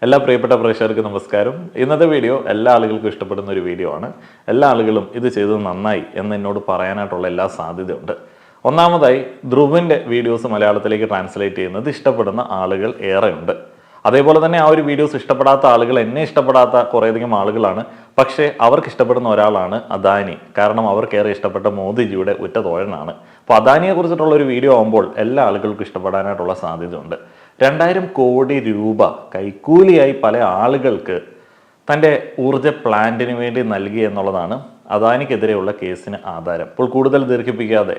എല്ലാ പ്രിയപ്പെട്ട പ്രേക്ഷകർക്ക് നമസ്കാരം. ഇന്നത്തെ വീഡിയോ എല്ലാ ആളുകൾക്കും ഇഷ്ടപ്പെടുന്ന ഒരു വീഡിയോ ആണ്. എല്ലാ ആളുകളും ഇത് ചെയ്തത് നന്നായി എന്ന് എന്നോട് പറയാനായിട്ടുള്ള എല്ലാ സാധ്യതയുണ്ട്. ഒന്നാമതായി, ധ്രുവിൻ്റെ വീഡിയോസ് മലയാളത്തിലേക്ക് ട്രാൻസ്ലേറ്റ് ചെയ്യുന്നത് ഇഷ്ടപ്പെടുന്ന ആളുകൾ ഏറെയുണ്ട്. അതേപോലെ തന്നെ ആ ഒരു വീഡിയോസ് ഇഷ്ടപ്പെടാത്ത ആളുകൾ, എന്നെ ഇഷ്ടപ്പെടാത്ത കുറേയധികം ആളുകളാണ്. പക്ഷേ അവർക്ക് ഇഷ്ടപ്പെടുന്ന ഒരാളാണ് അദാനി. കാരണം അവർക്കേറെ ഇഷ്ടപ്പെട്ട മോദിജിയുടെ ഉറ്റ തോഴനാണ്. അപ്പോൾ അദാനിയെ കുറിച്ചിട്ടുള്ള ഒരു വീഡിയോ ആകുമ്പോൾ എല്ലാ ആളുകൾക്കും ഇഷ്ടപ്പെടാനായിട്ടുള്ള സാധ്യതയുണ്ട്. 2000 കോടി രൂപ കൈക്കൂലിയായി പല ആളുകൾക്ക് തൻ്റെ ഊർജ പ്ലാന്റിന് വേണ്ടി നൽകി എന്നുള്ളതാണ് അദാനിക്കെതിരെയുള്ള കേസിന് ആധാരം. അപ്പോൾ കൂടുതൽ ദീർഘിപ്പിക്കാതെ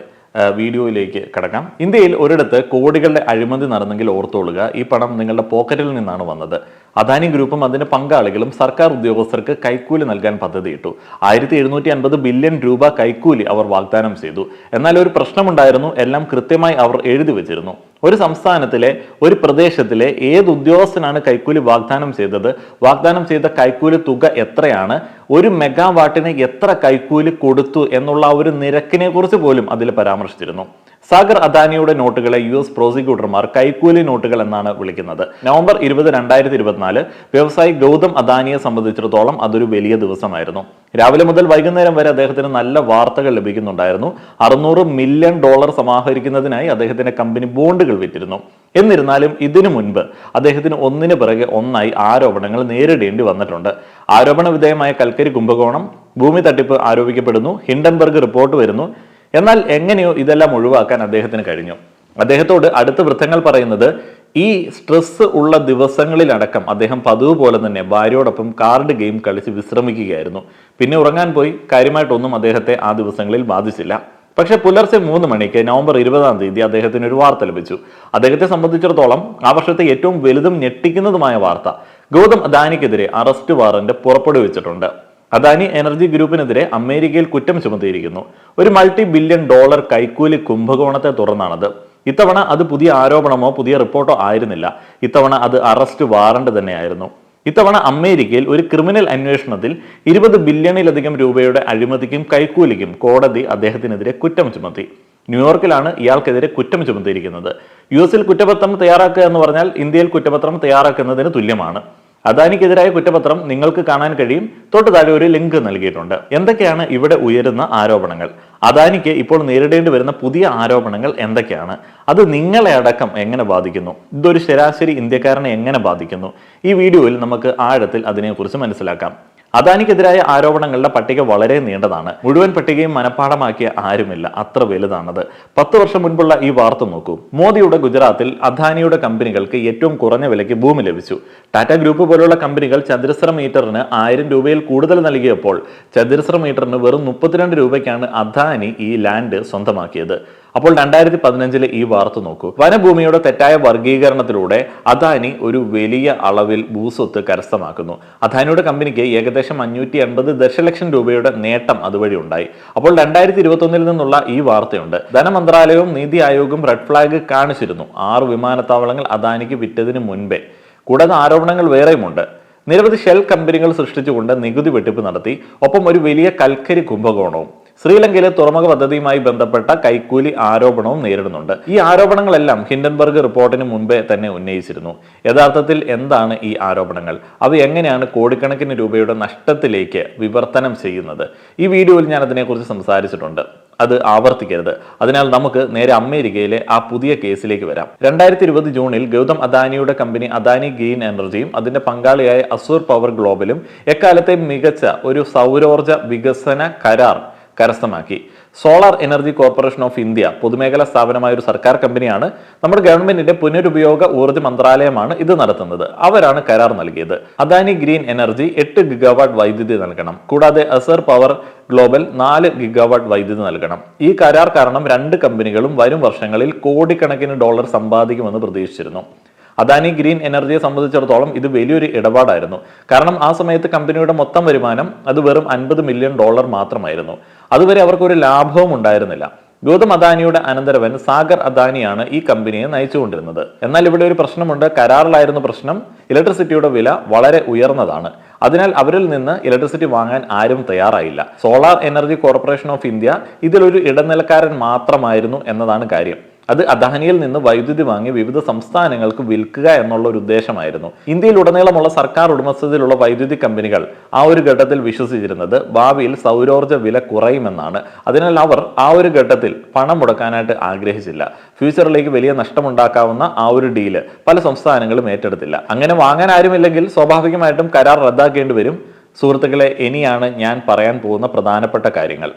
വീഡിയോയിലേക്ക് കടക്കാം. ഇന്ത്യയിൽ ഒരിടത്ത് കോടികളുടെ അഴിമതി നടന്നെങ്കിൽ ഓർത്തോളുക, ഈ പണം നിങ്ങളുടെ പോക്കറ്റിൽ നിന്നാണ് വന്നത്. അദാനി ഗ്രൂപ്പും അതിന്റെ പങ്കാളികളും സർക്കാർ ഉദ്യോഗസ്ഥർക്ക് കൈക്കൂലി നൽകാൻ പദ്ധതിയിട്ടു. 1750 ബില്യൺ രൂപ കൈക്കൂലി അവർ വാഗ്ദാനം ചെയ്തു. എന്നാൽ ഒരു പ്രശ്നമുണ്ടായിരുന്നു. എല്ലാം കൃത്യമായി അവർ എഴുതി വെച്ചിരുന്നു. ഒരു സംസ്ഥാനത്തിലെ ഒരു പ്രദേശത്തിലെ ഏത് ഉദ്യോഗസ്ഥനാണ് കൈക്കൂലി വാഗ്ദാനം ചെയ്തത്, വാഗ്ദാനം ചെയ്ത കൈക്കൂലി തുക എത്രയാണ്, ഒരു മെഗാവാട്ടിന് എത്ര കൈക്കൂലി കൊടുത്തു എന്നുള്ള ഒരു നിരക്കിനെ കുറിച്ച് പോലും അതിൽ പരാമർശിച്ചിരുന്നു. സാഗർ അദാനിയുടെ നോട്ടുകളെ US പ്രോസിക്യൂട്ടർമാർ കൈക്കൂലി നോട്ടുകൾ എന്നാണ് വിളിക്കുന്നത്. നവംബർ 20, 2024 വ്യവസായി ഗൗതം അദാനിയെ സംബന്ധിച്ചിടത്തോളം അതൊരു വലിയ ദിവസമായിരുന്നു. രാവിലെ മുതൽ വൈകുന്നേരം വരെ അദ്ദേഹത്തിന് നല്ല വാർത്തകൾ ലഭിക്കുന്നുണ്ടായിരുന്നു. $600 മില്യൺ സമാഹരിക്കുന്നതിനായി അദ്ദേഹത്തിന്റെ കമ്പനി ബോണ്ടുകൾ വിറ്റിരുന്നു. എന്നിരുന്നാലും ഇതിനു മുൻപ് അദ്ദേഹത്തിന് ഒന്നിനു പിറകെ ഒന്നായി ആരോപണങ്ങൾ നേരിടേണ്ടി വന്നിട്ടുണ്ട്. ആരോപണ വിധേയമായ കൽക്കരി കുംഭകോണം, ഭൂമി തട്ടിപ്പ് ആരോപിക്കപ്പെടുന്നു, ഹിൻഡൻബർഗ് റിപ്പോർട്ട് വരുന്നു. എന്നാൽ എങ്ങനെയോ ഇതെല്ലാം ഒഴിവാക്കാൻ അദ്ദേഹത്തിന് കഴിഞ്ഞു. അദ്ദേഹത്തോട് അടുത്ത വൃത്തങ്ങൾ പറയുന്നത്, ഈ സ്ട്രെസ് ഉള്ള ദിവസങ്ങളിലടക്കം അദ്ദേഹം പതിവ് പോലെ തന്നെ ഭാര്യയോടൊപ്പം കാർഡ് ഗെയിം കളിച്ച് വിശ്രമിക്കുകയായിരുന്നു. പിന്നെ ഉറങ്ങാൻ പോയി. കാര്യമായിട്ടൊന്നും അദ്ദേഹത്തെ ആ ദിവസങ്ങളിൽ ബാധിച്ചില്ല. പക്ഷെ പുലർച്ചെ 3 മണിക്ക് നവംബർ 20 അദ്ദേഹത്തിന് ഒരു വാർത്ത ലഭിച്ചു. അദ്ദേഹത്തെ സംബന്ധിച്ചിടത്തോളം ആ വർഷത്തെ ഏറ്റവും വലുതും ഞെട്ടിക്കുന്നതുമായ വാർത്ത. ഗൗതം അദാനിക്കെതിരെ അറസ്റ്റ് വാറന്റ് പുറപ്പെടുവിച്ചിട്ടുണ്ട്. അദാനി എനർജി ഗ്രൂപ്പിനെതിരെ അമേരിക്കയിൽ കുറ്റം ചുമത്തിയിരിക്കുന്നു. ഒരു $multi-billion കൈക്കൂലി കുംഭകോണത്തെ തുറന്നാണത്. ഇത്തവണ അത് പുതിയ ആരോപണമോ പുതിയ റിപ്പോർട്ടോ ആയിരുന്നില്ല. ഇത്തവണ അത് അറസ്റ്റ് വാറന്റ് തന്നെയായിരുന്നു. ഇത്തവണ അമേരിക്കയിൽ ഒരു ക്രിമിനൽ അന്വേഷണത്തിൽ 20 ബില്യണിലധികം രൂപയുടെ അഴിമതിക്കും കൈക്കൂലിക്കും കോടതി അദ്ദേഹത്തിനെതിരെ കുറ്റം ചുമത്തി. ന്യൂയോർക്കിലാണ് ഇയാൾക്കെതിരെ കുറ്റം ചുമത്തിയിരിക്കുന്നത്. US കുറ്റപത്രം തയ്യാറാക്കുക എന്ന് പറഞ്ഞാൽ ഇന്ത്യയിൽ കുറ്റപത്രം തയ്യാറാക്കുന്നതിന് തുല്യമാണ്. അദാനിക്കെതിരായ കുറ്റപത്രം നിങ്ങൾക്ക് കാണാൻ കഴിയും. തൊട്ട് താഴെ ഒരു ലിങ്ക് നൽകിയിട്ടുണ്ട്. എന്തൊക്കെയാണ് ഇവിടെ ഉയരുന്ന ആരോപണങ്ങൾ? അദാനിക്ക് ഇപ്പോൾ നേരിടേണ്ടി വരുന്ന പുതിയ ആരോപണങ്ങൾ എന്തൊക്കെയാണ്? അത് നിങ്ങളെ അടക്കം എങ്ങനെ ബാധിക്കുന്നു? ഇതൊരു ശരാശരി ഇന്ത്യക്കാരനെ എങ്ങനെ ബാധിക്കുന്നു? ഈ വീഡിയോയിൽ നമുക്ക് ആഴത്തിൽ അതിനെക്കുറിച്ച് മനസ്സിലാക്കാം. അദാനിക്കെതിരായ ആരോപണങ്ങളുടെ പട്ടിക വളരെ നീണ്ടതാണ്. മുഴുവൻ പട്ടികയും മനഃപ്പാഠമാക്കിയ ആരുമില്ല, അത്ര വലുതാണത്. 10 വർഷം മുൻപുള്ള ഈ വാർത്ത നോക്കൂ. മോദിയുടെ ഗുജറാത്തിൽ അദാനിയുടെ കമ്പനികൾക്ക് ഏറ്റവും കുറഞ്ഞ വിലയ്ക്ക് ഭൂമി ലഭിച്ചു. ടാറ്റ ഗ്രൂപ്പ് പോലുള്ള കമ്പനികൾ ചതുരശ്ര മീറ്ററിന് 1000 രൂപയിൽ കൂടുതൽ നൽകിയപ്പോൾ ചതുരശ്ര മീറ്ററിന് വെറും 32 രൂപയ്ക്കാണ് അദാനി ഈ ലാൻഡ് സ്വന്തമാക്കിയത്. അപ്പോൾ 2015 ഈ വാർത്ത നോക്കൂ. വനഭൂമിയുടെ തെറ്റായ വർഗീകരണത്തിലൂടെ അദാനി ഒരു വലിയ അളവിൽ ഭൂസ്വത്ത് കരസ്ഥമാക്കുന്നു. അദാനിയുടെ കമ്പനിക്ക് ഏകദേശം 580 ദശലക്ഷം രൂപയുടെ നേട്ടം അതുവഴി ഉണ്ടായി. അപ്പോൾ 2021 നിന്നുള്ള ഈ വാർത്തയുണ്ട്. ധനമന്ത്രാലയവും നീതി ആയോഗും റെഡ് ഫ്ലാഗ് കാണിച്ചിരുന്നു. 6 വിമാനത്താവളങ്ങൾ അദാനിക്ക് വിറ്റതിന് മുൻപേ. കൂടാതെ ആരോപണങ്ങൾ വേറെയുമുണ്ട്. നിരവധി ഷെൽ കമ്പനികൾ സൃഷ്ടിച്ചുകൊണ്ട് നികുതി വെട്ടിപ്പ് നടത്തി. ഒപ്പം ഒരു വലിയ കൽക്കരി കുംഭകോണവും. ശ്രീലങ്കയിലെ തുറമുഖ പദ്ധതിയുമായി ബന്ധപ്പെട്ട കൈക്കൂലി ആരോപണവും നേരിടുന്നുണ്ട്. ഈ ആരോപണങ്ങളെല്ലാം ഹിൻഡൻബർഗ് റിപ്പോർട്ടിന് മുൻപേ തന്നെ ഉന്നയിച്ചിരുന്നു. യഥാർത്ഥത്തിൽ എന്താണ് ഈ ആരോപണങ്ങൾ? അവ എങ്ങനെയാണ് കോടിക്കണക്കിന് രൂപയുടെ നഷ്ടത്തിലേക്ക് വിവർത്തനം ചെയ്യുന്നത്? ഈ വീഡിയോയിൽ ഞാൻ അതിനെക്കുറിച്ച് സംസാരിച്ചിട്ടുണ്ട്. അത് ആവർത്തിക്കരുത്. അതിനാൽ നമുക്ക് നേരെ അമേരിക്കയിലെ ആ പുതിയ കേസിലേക്ക് വരാം. 2020 ജൂണിൽ ഗൗതം അദാനിയുടെ കമ്പനി അദാനി ഗ്രീൻ എനർജിയും അതിന്റെ പങ്കാളിയായ അസൂർ പവർ ഗ്ലോബലും എക്കാലത്തെ മികച്ച ഒരു സൗരോർജ വികസന കരാർ കരസ്ഥമാക്കി. Solar energy corporation of India പൊതുമേഖലാ സ്ഥാപനമായ ഒരു സർക്കാർ കമ്പനിയാണ്. നമ്മുടെ ഗവൺമെന്റിന്റെ പുനരുപയോഗ ഊർജ്ജ മന്ത്രാലയമാണ് ഇത് നടത്തുന്നത്. അവരാണ് കരാർ നൽകിയത്. അദാനി ഗ്രീൻ എനർജി 8 ഗിഗാവാട്ട് വൈദ്യുതി നൽകണം. കൂടാതെ അസർ പവർ ഗ്ലോബൽ 4 ഗിഗാവാട്ട് വൈദ്യുതി നൽകണം. ഈ കരാർ കാരണം 2 കമ്പനികളും വരും വർഷങ്ങളിൽ കോടിക്കണക്കിന് ഡോളർ സമ്പാദിക്കുമെന്ന് പ്രതീക്ഷിച്ചിരുന്നു. അദാനി ഗ്രീൻ എനർജിയെ സംബന്ധിച്ചിടത്തോളം ഇത് വലിയൊരു ഇടപാടായിരുന്നു. കാരണം ആ സമയത്ത് കമ്പനിയുടെ മൊത്തം വരുമാനം അത് വെറും $50 മില്യൺ മാത്രമായിരുന്നു. അതുവരെ അവർക്കൊരു ലാഭവും ഉണ്ടായിരുന്നില്ല. ഗൗതം അദാനിയുടെ അനന്തരവൻ സാഗർ അദാനിയാണ് ഈ കമ്പനിയെ നയിച്ചുകൊണ്ടിരുന്നത്. എന്നാൽ ഇവിടെ ഒരു പ്രശ്നമുണ്ട്. കരാറിലായിരുന്നു പ്രശ്നം. ഇലക്ട്രിസിറ്റിയുടെ വില വളരെ ഉയർന്നതാണ്. അതിനാൽ അവരിൽ നിന്ന് ഇലക്ട്രിസിറ്റി വാങ്ങാൻ ആരും തയ്യാറായില്ല. Solar energy corporation of India ഇതിലൊരു ഇടനിലക്കാരൻ മാത്രമായിരുന്നു എന്നതാണ് കാര്യം. അത് അദാനിയിൽ നിന്ന് വൈദ്യുതി വാങ്ങി വിവിധ സംസ്ഥാനങ്ങൾക്ക് വിൽക്കുക എന്നുള്ള ഒരു ഉദ്ദേശമായിരുന്നു. ഇന്ത്യയിലുടനീളമുള്ള സർക്കാർ ഉടമസ്ഥതയിലുള്ള വൈദ്യുതി കമ്പനികൾ ആ ഒരു ഘട്ടത്തിൽ വിശ്വസിച്ചിരുന്നത് ഭാവിയിൽ സൗരോർജ്ജ വില കുറയുമെന്നാണ്. അതിനാൽ അവർ ആ ഒരു ഘട്ടത്തിൽ പണം മുടക്കാനായിട്ട് ആഗ്രഹിച്ചില്ല. ഫ്യൂച്ചറിലേക്ക് വലിയ നഷ്ടമുണ്ടാക്കാവുന്ന ആ ഒരു ഡീല് പല സംസ്ഥാനങ്ങളും ഏറ്റെടുത്തില്ല. അങ്ങനെ വാങ്ങാൻ ആരുമില്ലെങ്കിൽ സ്വാഭാവികമായിട്ടും കരാർ റദ്ദാക്കേണ്ടി വരും. സുഹൃത്തുക്കളെ, ഇനിയാണ് ഞാൻ പറയാൻ പോകുന്ന പ്രധാനപ്പെട്ട കാര്യങ്ങൾ.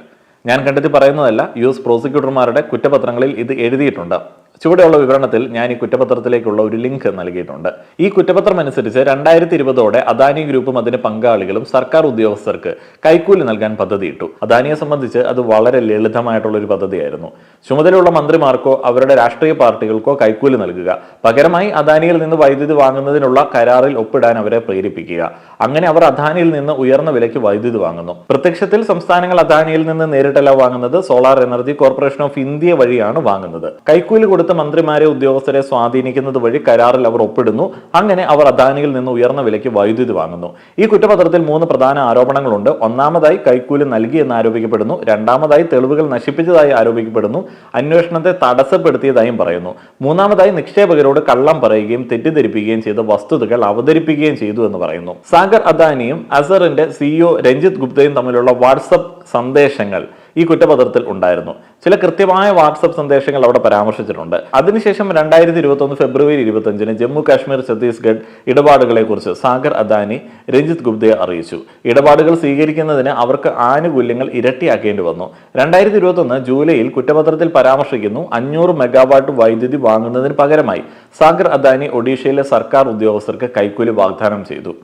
ഞാൻ കണ്ടെത്തി പറയുന്നതല്ല, US പ്രോസിക്യൂട്ടർമാരുടെ കുറ്റപത്രങ്ങളിൽ ഇത് എഴുതിയിട്ടുണ്ട്. ചുവടെയുള്ള വിവരണത്തിൽ ഞാൻ ഈ കുറ്റപത്രത്തിലേക്കുള്ള ഒരു ലിങ്ക് നൽകിയിട്ടുണ്ട്. ഈ കുറ്റപത്രം അനുസരിച്ച് 2020 അദാനി ഗ്രൂപ്പും അതിന്റെ പങ്കാളികളും സർക്കാർ ഉദ്യോഗസ്ഥർക്ക് കൈക്കൂലി നൽകാൻ പദ്ധതിയിട്ടു. അദാനിയെ സംബന്ധിച്ച് അത് വളരെ ലളിതമായിട്ടുള്ള ഒരു പദ്ധതിയായിരുന്നു. ചുമതലയുള്ള മന്ത്രിമാർക്കോ അവരുടെ രാഷ്ട്രീയ പാർട്ടികൾക്കോ കൈക്കൂലി നൽകുക, പകരമായി അദാനിയിൽ നിന്ന് വൈദ്യുതി വാങ്ങുന്നതിനുള്ള കരാറിൽ ഒപ്പിടാൻ അവരെ പ്രേരിപ്പിക്കുക. അങ്ങനെ അവർ അദാനിയിൽ നിന്ന് ഉയർന്ന വിലയ്ക്ക് വൈദ്യുതി വാങ്ങുന്നു. പ്രത്യക്ഷത്തിൽ സംസ്ഥാനങ്ങൾ അദാനിയിൽ നിന്ന് നേരിട്ടല്ല വാങ്ങുന്നത്, solar energy corporation of India വഴിയാണ് വാങ്ങുന്നത്. കൈക്കൂലി കൊടുത്ത മന്ത്രിമാരെ ഉദ്യോഗസ്ഥരെ സ്വാധീനിക്കുന്നത് വഴി കരാറിൽ അവർ ഒപ്പിടുന്നു. അങ്ങനെ അവർ അദാനിയിൽ നിന്ന് ഉയർന്ന വിലയ്ക്ക് വൈദ്യുതി വാങ്ങുന്നു. ഈ കുറ്റപത്രത്തിൽ 3 പ്രധാന ആരോപണങ്ങളുണ്ട്. ഒന്നാമതായി കൈക്കൂലി നൽകി എന്ന് ആരോപിക്കപ്പെടുന്നു. രണ്ടാമതായി തെളിവുകൾ നശിപ്പിച്ചതായി ആരോപിക്കപ്പെടുന്നു. അന്വേഷണത്തെ തടസ്സപ്പെടുത്തിയതായും പറയുന്നു. മൂന്നാമതായി നിക്ഷേപകരോട് കള്ളം പറയുകയും തെറ്റിദ്ധരിപ്പിക്കുകയും ചെയ്ത വസ്തുതകൾ അവതരിപ്പിക്കുകയും ചെയ്തു എന്ന് പറയുന്നു. സാഗർ അദാനിയും അസറിന്റെ CEO രഞ്ജിത്ത് ഗുപ്തയും തമ്മിലുള്ള വാട്സപ്പ് സന്ദേശങ്ങൾ ഈ കുറ്റപത്രത്തിൽ ഉണ്ടായിരുന്നു. ചില കൃത്യമായ വാട്സപ്പ് സന്ദേശങ്ങൾ അവിടെ പരാമർശിച്ചിട്ടുണ്ട്. അതിനുശേഷം 2021 ഫെബ്രുവരി 25 ജമ്മു കാശ്മീർ ഛത്തീസ്ഗഡ് ഇടപാടുകളെ കുറിച്ച് സാഗർ അദാനി രഞ്ജിത്ത് ഗുപ്തയെ അറിയിച്ചു. ഇടപാടുകൾ സ്വീകരിക്കുന്നതിന് അവർക്ക് ആനുകൂല്യങ്ങൾ ഇരട്ടിയാക്കേണ്ടി വന്നു. 2021 ജൂലൈയിൽ കുറ്റപത്രത്തിൽ പരാമർശിക്കുന്നു, 500 മെഗാവാട്ട് വൈദ്യുതി വാങ്ങുന്നതിന് പകരമായി സാഗർ അദാനി ഒഡീഷയിലെ സർക്കാർ ഉദ്യോഗസ്ഥർക്ക് കൈക്കൂലി വാഗ്ദാനം ചെയ്തു.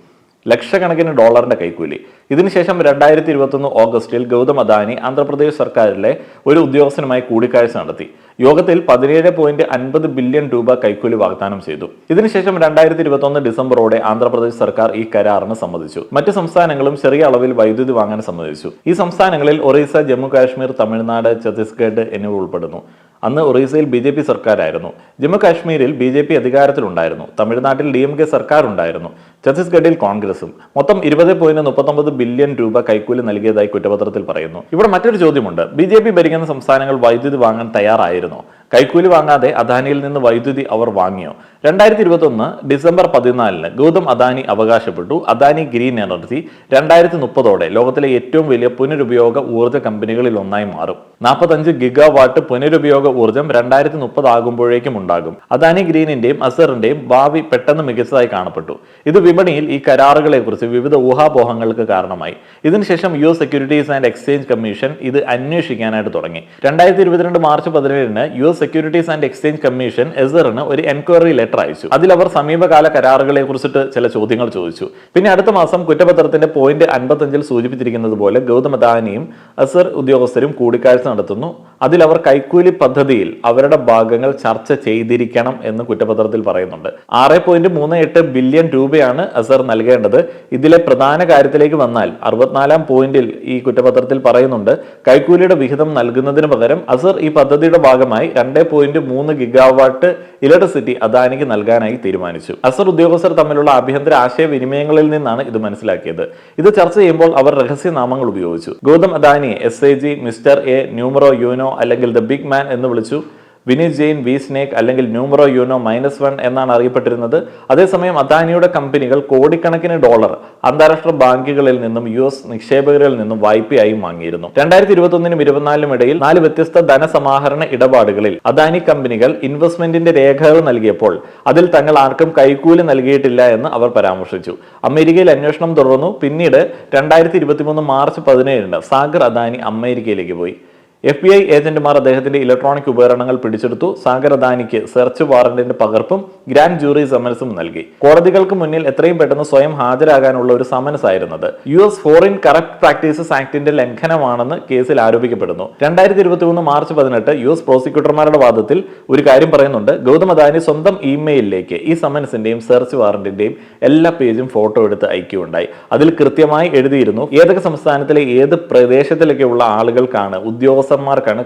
ലക്ഷക്കണക്കിന് ഡോളറിന്റെ കൈക്കൂലി. ഇതിനുശേഷം 2021 ഓഗസ്റ്റിൽ ഗൗതം അദാനി ആന്ധ്രാപ്രദേശ് സർക്കാരിലെ ഒരു ഉദ്യോഗസ്ഥനുമായി കൂടിക്കാഴ്ച നടത്തി. യോഗത്തിൽ 17.50 ബില്യൺ രൂപ കൈക്കൂലി വാഗ്ദാനം ചെയ്തു. ഇതിനുശേഷം 2021 ഡിസംബറോടെ ആന്ധ്രാപ്രദേശ് സർക്കാർ ഈ കരാറിന് സമ്മതിച്ചു. മറ്റ് സംസ്ഥാനങ്ങളും ചെറിയ അളവിൽ വൈദ്യുതി വാങ്ങാൻ സമ്മതിച്ചു. ഈ സംസ്ഥാനങ്ങളിൽ ഒറീസ, ജമ്മു കാശ്മീർ, തമിഴ്നാട്, ഛത്തീസ്ഗഡ് എന്നിവ ഉൾപ്പെടുന്നു. അന്ന് ഒറീസയിൽ BJP സർക്കാരായിരുന്നു. ജമ്മു കാശ്മീരിൽ BJP അധികാരത്തിലുണ്ടായിരുന്നു. തമിഴ്നാട്ടിൽ DMK സർക്കാർ ഉണ്ടായിരുന്നു. ഛത്തീസ്ഗഡിൽ കോൺഗ്രസും. മൊത്തം 20.39 ബില്യൺ രൂപ കൈക്കൂലി നൽകിയതായി കുറ്റപത്രത്തിൽ പറയുന്നു. ഇവിടെ മറ്റൊരു ചോദ്യമുണ്ട്. BJP ഭരിക്കുന്ന സംസ്ഥാനങ്ങൾ വൈദ്യുതി വാങ്ങാൻ തയ്യാറായിരുന്നോ? കൈക്കൂലി വാങ്ങാതെ അദാനിയിൽ നിന്ന് വൈദ്യുതി അവർ വാങ്ങിയോ? 2021 ഡിസംബർ 14 ഗൗതം അദാനി അവകാശപ്പെട്ടു, അദാനി ഗ്രീൻ എനർജി 2030 ലോകത്തിലെ ഏറ്റവും വലിയ പുനരുപയോഗ ഊർജ്ജ കമ്പനികളിൽ ഒന്നായി മാറും. 45 ഗിഗാവാട്ട് പുനരുപയോഗ ഊർജ്ജം 2030 ആകുമ്പോഴേക്കും ഉണ്ടാകും. അദാനി ഗ്രീനിന്റെയും അസറിന്റെയും ഭാവി പെട്ടെന്ന് മികച്ചതായി കാണപ്പെട്ടു. ഇത് വിപണിയിൽ ഈ കരാറുകളെ കുറിച്ച് വിവിധ ഊഹാപോഹങ്ങൾക്ക് കാരണമായി. ഇതിനുശേഷം US securities and exchange commission ഇത് അന്വേഷിക്കാനായിട്ട് തുടങ്ങി. 2022 March 17 US securities and exchange commission എസറിന് ഒരു എൻക്വയറി ലെറ്റർ അയച്ചു. അതിൽ അവർ സമീപകാല കരാറുകളെ കുറിച്ചിട്ട് ചില ചോദ്യങ്ങൾ ചോദിച്ചു. പിന്നെ അടുത്ത മാസം കുറ്റപത്രത്തിന്റെ പോയിന്റ് 55 സൂചിപ്പിച്ചിരിക്കുന്നത് പോലെ ഗൗതം അദാനിയും അസർ ഉദ്യോഗസ്ഥരും കൂടിക്കാഴ്ച നടത്തുന്നു. അതിൽ അവർ കൈക്കൂലി പദ്ധതിയിൽ അവരുടെ ഭാഗങ്ങൾ ചർച്ച ചെയ്തിരിക്കണം എന്ന് കുറ്റപത്രത്തിൽ പറയുന്നുണ്ട്. 6.38 ബില്യൺ രൂപയാണ് അസർ നൽകേണ്ടത്. ഇതിലെ പ്രധാന കാര്യത്തിലേക്ക് വന്നാൽ 64-ാം പോയിന്റിൽ ഈ കുറ്റപത്രത്തിൽ പറയുന്നുണ്ട്, കൈക്കൂലിയുടെ വിഹിതം നൽകുന്നതിന് പകരം അസർ ഈ പദ്ധതിയുടെ ഭാഗമായി 2.3 ഗിഗാവാട്ട് ഇലക്ട്രിസിറ്റി അദാനിക്ക് നൽകാനായി തീരുമാനിച്ചു. അസർ ഉദ്യോഗസ്ഥർ തമ്മിലുള്ള ആഭ്യന്തര ആശയവിനിമയങ്ങളിൽ നിന്നാണ് ഇത് മനസ്സിലാക്കിയത്. ഇത് ചർച്ച ചെയ്യുമ്പോൾ അവർ രഹസ്യനാമങ്ങൾ ഉപയോഗിച്ചു. ഗൗതം അദാനിയെ SAG, mister A, numero uno അല്ലെങ്കിൽ ദ ബിഗ് മാൻ എന്ന് വിളിച്ചു. വിനീത് ജെയിൻ, വി സ്നേക് അല്ലെങ്കിൽ ന്യൂമറോ യൂനോ -1 എന്നാണ് അറിയപ്പെട്ടിരുന്നത്. അതേസമയം അദാനിയുടെ കമ്പനികൾ കോടിക്കണക്കിന് ഡോളർ അന്താരാഷ്ട്ര ബാങ്കുകളിൽ നിന്നും US നിക്ഷേപകരിൽ നിന്നും വായ്പയായി വാങ്ങിയിരുന്നു. 2021 24 ഇടയിൽ 4 വ്യത്യസ്ത ധനസമാഹരണ ഇടപാടുകളിൽ അദാനി കമ്പനികൾ ഇൻവെസ്റ്റ്മെന്റിന്റെ രേഖകൾ നൽകിയപ്പോൾ അതിൽ തങ്ങൾ ആർക്കും കൈക്കൂലി നൽകിയിട്ടില്ല എന്ന് അവർ പരാമർശിച്ചു. അമേരിക്കയിൽ അന്വേഷണം തുടർന്നു. പിന്നീട് 2023 മാർച്ച് 17 സാഗർ അദാനി അമേരിക്കയിലേക്ക് പോയി. FBI ഏജന്റുമാർ അദ്ദേഹത്തിന്റെ ഇലക്ട്രോണിക് ഉപകരണങ്ങൾ പിടിച്ചെടുത്തു. സാഗർ അദാനിക്ക് സെർച്ച് വാറന്റിന്റെ പകർപ്പും ഗ്രാൻഡ് ജൂറി സമൻസും നൽകി. കോടതികൾക്ക് മുന്നിൽ എത്രയും പെട്ടെന്ന് സ്വയം ഹാജരാകാനുള്ള ഒരു സമൻസ് ആയിരുന്നത്. US ഫോറിൻ കറപ്റ്റ് പ്രാക്ടീസസ് ആക്ടിന്റെ ലംഘനമാണെന്ന് കേസിൽ ആരോപിക്കപ്പെടുന്നു. 2023 മാർച്ച് 18 US പ്രോസിക്യൂട്ടർമാരുടെ വാദത്തിൽ ഒരു കാര്യം പറയുന്നുണ്ട്. ഗൗതം അദാനി സ്വന്തം ഇമെയിലിലേക്ക് ഈ സമൻസിന്റെയും സെർച്ച് വാറന്റിന്റെയും എല്ലാ പേജും ഫോട്ടോ എടുത്ത് അയക്കുകയുണ്ടായി. അതിൽ കൃത്യമായി എഴുതിയിരുന്നു ഏതൊക്കെ സംസ്ഥാനത്തിലെ ഏത് പ്രദേശത്തിലേക്കുള്ള ആളുകൾക്കാണ് ഉദ്യോഗസ്ഥന്മാർക്കാണ്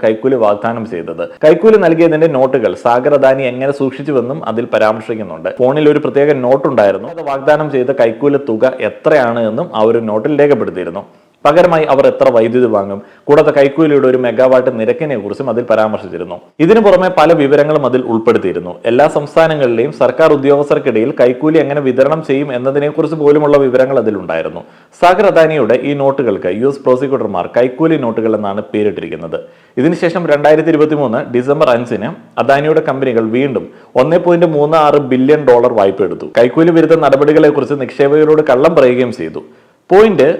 കൈക്കൂലി വാഗ്ദാനം ചെയ്തത്. കൈക്കൂലി നൽകിയതിന്റെ നോട്ടുകൾ സാഗർ അദാനി എങ്ങനെ സൂക്ഷിച്ചുവെന്നും അതിൽ പരാമർശിക്കുന്നുണ്ട്. ഫോണിൽ ഒരു പ്രത്യേക നോട്ട് ഉണ്ടായിരുന്നു. അത് വാഗ്ദാനം ചെയ്ത കൈക്കൂലി തുക എത്രയാണ് എന്നും ആ ഒരു നോട്ടിൽ രേഖപ്പെടുത്തിയിരുന്നു. പകരമായി അവർ എത്ര വൈദ്യുതി വാങ്ങും, കൂടാതെ കൈക്കൂലിയുടെ ഒരു മെഗാവാട്ട് നിരക്കിനെ കുറിച്ചും അതിൽ പരാമർശിച്ചിരുന്നു. ഇതിനു പുറമെ പല വിവരങ്ങളും അതിൽ ഉൾപ്പെടുത്തിയിരുന്നു. എല്ലാ സംസ്ഥാനങ്ങളിലെയും സർക്കാർ ഉദ്യോഗസ്ഥർക്കിടയിൽ കൈക്കൂലി എങ്ങനെ വിതരണം ചെയ്യും എന്നതിനെക്കുറിച്ച് പോലുമുള്ള വിവരങ്ങൾ അതിലുണ്ടായിരുന്നു. സാഗർ അദാനിയുടെ ഈ നോട്ടുകൾക്ക് US പ്രോസിക്യൂട്ടർമാർ കൈക്കൂലി നോട്ടുകൾ എന്നാണ് പേരിട്ടിരിക്കുന്നത്. ഇതിനുശേഷം 2023 ഡിസംബർ 5-ന് അദാനിയുടെ കമ്പനികൾ വീണ്ടും $1.36 ബില്യൺ വായ്പ എടുത്തു. കൈക്കൂലി വിരുദ്ധ നടപടികളെക്കുറിച്ച് നിക്ഷേപകരോട് കള്ളം പറയുകയും ചെയ്തു. പോയിന്റ്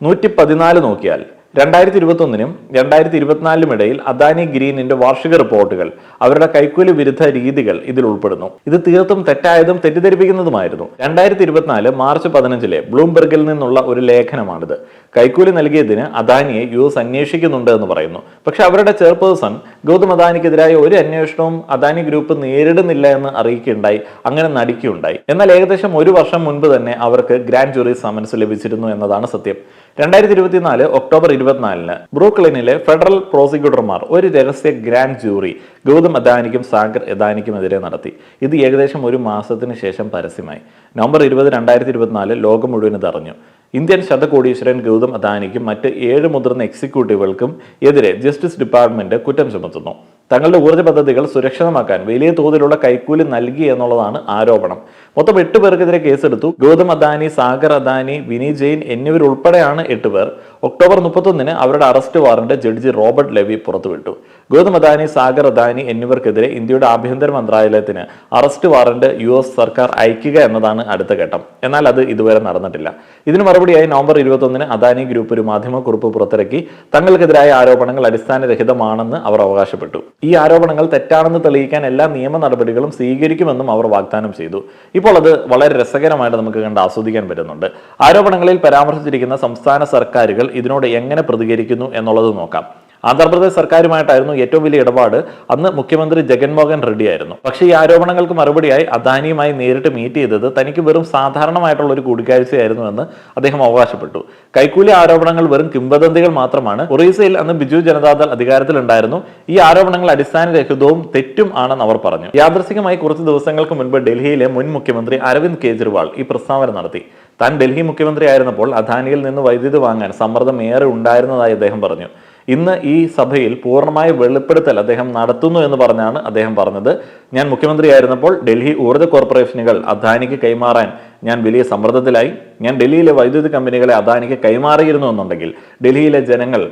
114 നോക്കിയാൽ 2021-നും 2024-നും ഇടയിൽ അദാനി ഗ്രീനിന്റെ വാർഷിക റിപ്പോർട്ടുകൾ, അവരുടെ കൈക്കൂലി വിരുദ്ധ രീതികൾ ഇതിൽ ഉൾപ്പെടുന്നു. ഇത് തീർത്തും തെറ്റായതും തെറ്റിദ്ധരിപ്പിക്കുന്നതുമായിരുന്നു. 2024 മാർച്ച് 15-ലെ ബ്ലൂംബെർഗിൽ നിന്നുള്ള ഒരു ലേഖനമാണിത്. കൈക്കൂലി നൽകിയതിന് അദാനിയെ US അന്വേഷിക്കുന്നുണ്ട് എന്ന് പറയുന്നു. പക്ഷെ അവരുടെ ചെയർപേഴ്സൺ ഗൗതം അദാനിക്കെതിരായ ഒരു അന്വേഷണവും അദാനി ഗ്രൂപ്പ് നേരിടുന്നില്ല എന്ന് അറിയിക്കുകയുണ്ടായി, അങ്ങനെ നടിക്കുകയുണ്ടായി. എന്നാൽ ഏകദേശം ഒരു വർഷം മുൻപ് തന്നെ അവർക്ക് ഗ്രാൻഡ് ജൂറി സമൻസ് ലഭിച്ചിരുന്നു എന്നതാണ് സത്യം. 2024 ഒക്ടോബർ 24-ന് ബ്രൂക്ലിനിലെ ഫെഡറൽ പ്രോസിക്യൂട്ടർമാർ ഒരു രഹസ്യ ഗ്രാൻഡ് ജൂറി ഗൗതം അദാനിക്കും സാഗർ അദാനിക്കുമെതിരെ നടത്തി. ഇത് ഏകദേശം ഒരു മാസത്തിന് ശേഷം പരസ്യമായി. നവംബർ 20, 2024 ലോകം മുഴുവൻ ഇതറിഞ്ഞു. ഇന്ത്യൻ ശതകോടീശ്വരൻ ഗൗതം അദാനിക്കും മറ്റ് 7 മുതിർന്ന എക്സിക്യൂട്ടീവുകൾക്കും എതിരെ ജസ്റ്റിസ് ഡിപ്പാർട്ട്മെന്റ് കുറ്റം ചുമത്തുന്നു. തങ്ങളുടെ ഊർജ്ജ പദ്ധതികൾ സുരക്ഷിതമാക്കാൻ വലിയ തോതിലുള്ള കൈക്കൂലി നൽകി എന്നുള്ളതാണ് ആരോപണം. മൊത്തം 8 പേർക്കെതിരെ കേസെടുത്തു. ഗൗതം അദാനി, സാഗർ അദാനി, വിനി ജെയിൻ എന്നിവരുൾപ്പെടെയാണ് 8 പേർ. ഒക്ടോബർ 31-ന് അവരുടെ arrest warrant judge Robert Levy പുറത്തുവിട്ടു. ഗൗതം അദാനി, സാഗർ അദാനി എന്നിവർക്കെതിരെ ഇന്ത്യയുടെ ആഭ്യന്തര മന്ത്രാലയത്തിന് അറസ്റ്റ് വാറന്റ് US സർക്കാർ അയക്കുക എന്നതാണ് അടുത്ത ഘട്ടം. എന്നാൽ അത് ഇതുവരെ നടന്നിട്ടില്ല. ഇതിന് മറുപടിയായി നവംബർ 21-ന് അദാനി ഗ്രൂപ്പ് ഒരു മാധ്യമക്കുറിപ്പ് പുറത്തിറക്കി. തങ്ങൾക്കെതിരായ ആരോപണങ്ങൾ അടിസ്ഥാനരഹിതമാണെന്ന് അവർ അവകാശപ്പെട്ടു. ഈ ആരോപണങ്ങൾ തെറ്റാണെന്ന് തെളിയിക്കാൻ എല്ലാ നിയമ നടപടികളും സ്വീകരിക്കുമെന്നും അവർ വാഗ്ദാനം ചെയ്തു. ഇപ്പോൾ അത് വളരെ രസകരമായിട്ട് നമുക്ക് കണ്ട് ആസ്വദിക്കാൻ പറ്റുന്നുണ്ട്. ആരോപണങ്ങളിൽ പരാമർശിച്ചിരിക്കുന്ന സംസ്ഥാന സർക്കാരുകൾ ഇതിനോട് എങ്ങനെ പ്രതികരിക്കുന്നു എന്നുള്ളത് നോക്കാം. ആന്ധ്രാപ്രദേശ് സർക്കാരുമായിട്ടായിരുന്നു ഏറ്റവും വലിയ ഇടപാട്. അന്ന് മുഖ്യമന്ത്രി ജഗൻമോഹൻ റെഡ്ഡി ആയിരുന്നു. പക്ഷേ ഈ ആരോപണങ്ങൾക്ക് മറുപടിയായി അദാനിയുമായി നേരിട്ട് മീറ്റ് ചെയ്തത് തനിക്ക് വെറും സാധാരണമായിട്ടുള്ള ഒരു കൂടിക്കാഴ്ചയായിരുന്നു എന്ന് അദ്ദേഹം അവകാശപ്പെട്ടു. കൈക്കൂലി ആരോപണങ്ങൾ വെറും കിംവദന്തികൾ മാത്രമാണ്. ഒറീസയിൽ അന്ന് ബിജു ജനതാദൾ അധികാരത്തിലുണ്ടായിരുന്നു. ഈ ആരോപണങ്ങൾ അടിസ്ഥാനരഹിതവും തെറ്റും ആണെന്ന് അവർ പറഞ്ഞു. യാദൃശ്ചികമായി കുറച്ച് ദിവസങ്ങൾക്ക് മുൻപ് ഡൽഹിയിലെ മുൻ മുഖ്യമന്ത്രി അരവിന്ദ് കെജ്രിവാൾ ഈ പ്രസ്താവന നടത്തി. താൻ ഡൽഹി മുഖ്യമന്ത്രി ആയിരുന്നപ്പോൾ അദാനിയിൽ നിന്ന് വൈദ്യുതി വാങ്ങാൻ സമ്മർദ്ദം ഏറെ ഉണ്ടായിരുന്നതായി അദ്ദേഹം പറഞ്ഞു. ഇന്ന് ഈ സഭയിൽ പൂർണ്ണമായ വെളിപ്പെടുത്തൽ അദ്ദേഹം നടത്തുന്നു എന്ന് പറഞ്ഞാണ് അദ്ദേഹം പറഞ്ഞത്. ഞാൻ മുഖ്യമന്ത്രിയായിരുന്നപ്പോൾ ഡൽഹി ഊർജ്ജ കോർപ്പറേഷനുകൾ അദാനിക്ക് കൈമാറാൻ ഞാൻ വലിയ സമ്മർദ്ദത്തിലായി. ഞാൻ ഡൽഹിയിലെ വൈദ്യുതി കമ്പനികളെ അദാനിക്ക് കൈമാറിയിരുന്നു എന്നുണ്ടെങ്കിൽ ഡൽഹിയിലെ ജനങ്ങൾ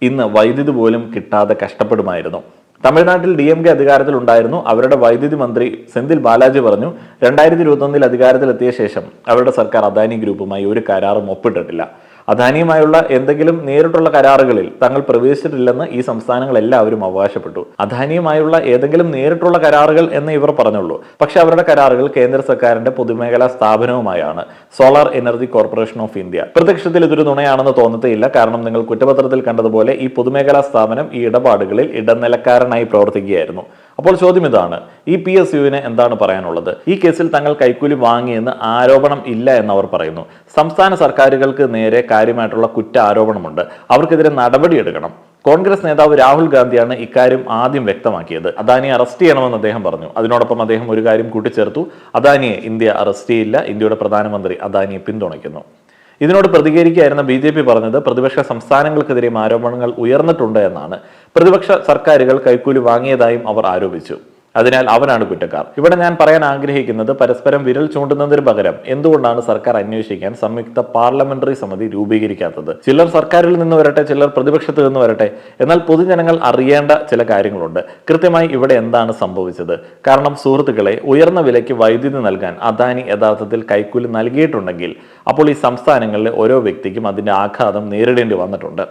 ഇന്ന് വൈദ്യുതി പോലും കിട്ടാതെ കഷ്ടപ്പെടുമായിരുന്നു. തമിഴ്നാട്ടിൽ DMK അധികാരത്തിലുണ്ടായിരുന്നു. അവരുടെ വൈദ്യുതി മന്ത്രി സെന്തിൽ ബാലാജി പറഞ്ഞു, 2021 അധികാരത്തിലെത്തിയ ശേഷം അവരുടെ സർക്കാർ അദാനി ഗ്രൂപ്പുമായി ഒരു കരാറും ഒപ്പിട്ടിട്ടില്ല. അദാനിയുമായുള്ള എന്തെങ്കിലും നേരിട്ടുള്ള കരാറുകളിൽ തങ്ങൾ പ്രവേശിച്ചിട്ടില്ലെന്ന് ഈ സംസ്ഥാനങ്ങൾ എല്ലാവരും അവകാശപ്പെട്ടു. അദാനിയുമായുള്ള ഏതെങ്കിലും നേരിട്ടുള്ള കരാറുകൾ എന്ന് ഇവർ പറഞ്ഞുള്ളൂ. പക്ഷെ അവരുടെ കരാറുകൾ കേന്ദ്ര സർക്കാരിന്റെ പൊതുമേഖലാ സ്ഥാപനവുമായാണ്, solar energy corporation of India. പ്രത്യക്ഷത്തിൽ ഇതൊരു നുണയാണെന്ന് തോന്നത്തേയില്ല. കാരണം നിങ്ങൾ കുറ്റപത്രത്തിൽ കണ്ടതുപോലെ ഈ പൊതുമേഖലാ സ്ഥാപനം ഈ ഇടപാടുകളിൽ ഇടനിലക്കാരനായി പ്രവർത്തിക്കുകയായിരുന്നു. അപ്പോൾ ചോദ്യം ഇതാണ്, ഈ PSUവിന് എന്താണ് പറയാനുള്ളത്? ഈ കേസിൽ തങ്ങൾ കൈക്കൂലി വാങ്ങിയെന്ന് ആരോപണം ഇല്ല എന്നവർ പറയുന്നു. സംസ്ഥാന സർക്കാരുകൾക്ക് നേരെ കാര്യമായിട്ടുള്ള കുറ്റ ആരോപണമുണ്ട്. അവർക്കെതിരെ നടപടിയെടുക്കണം. കോൺഗ്രസ് നേതാവ് രാഹുൽ ഗാന്ധിയാണ് ഇക്കാര്യം ആദ്യം വ്യക്തമാക്കിയത്. അദാനിയെ അറസ്റ്റ് ചെയ്യണമെന്ന് അദ്ദേഹം പറഞ്ഞു. അതിനോടൊപ്പം അദ്ദേഹം ഒരു കാര്യം കൂട്ടിച്ചേർത്തു, അദാനിയെ ഇന്ത്യ അറസ്റ്റ് ചെയ്യില്ല, ഇന്ത്യയുടെ പ്രധാനമന്ത്രി അദാനിയെ പിന്തുണയ്ക്കുന്നു. ഇതിനോട് പ്രതികരിക്കുകയായിരുന്ന BJP പറഞ്ഞത് പ്രതിപക്ഷ സംസ്ഥാനങ്ങൾക്കെതിരെയും ആരോപണങ്ങൾ ഉയർന്നിട്ടുണ്ട് എന്നാണ്. പ്രതിപക്ഷ സർക്കാരുകൾ കൈക്കൂലി വാങ്ങിയതായും അവർ ആരോപിച്ചു. അതിനാൽ അവരാണ് കുറ്റക്കാർ. ഇവിടെ ഞാൻ പറയാൻ ആഗ്രഹിക്കുന്നത്, പരസ്പരം വിരൽ ചൂണ്ടുന്നതിന് പകരം എന്തുകൊണ്ടാണ് സർക്കാർ അന്വേഷിക്കാൻ സംയുക്ത പാർലമെന്ററി സമിതി രൂപീകരിക്കാത്തത്? ചിലർ സർക്കാരിൽ നിന്ന് വരട്ടെ, ചിലർ പ്രതിപക്ഷത്ത് നിന്ന് വരട്ടെ. എന്നാൽ പൊതുജനങ്ങൾ അറിയേണ്ട ചില കാര്യങ്ങളുണ്ട്. കൃത്യമായി ഇവിടെ എന്താണ് സംഭവിച്ചത്? കാരണം സുഹൃത്തുക്കളെ, ഉയർന്ന വിലയ്ക്ക് വൈദ്യുതി നൽകാൻ അദാനി യഥാർത്ഥത്തിൽ കൈക്കൂലി നൽകിയിട്ടുണ്ടെങ്കിൽ അപ്പോൾ ഈ സംസ്ഥാനങ്ങളിലെ ഓരോ വ്യക്തിക്കും അതിന്റെ ആഘാതം നേരിടേണ്ടി വന്നിട്ടുണ്ട്.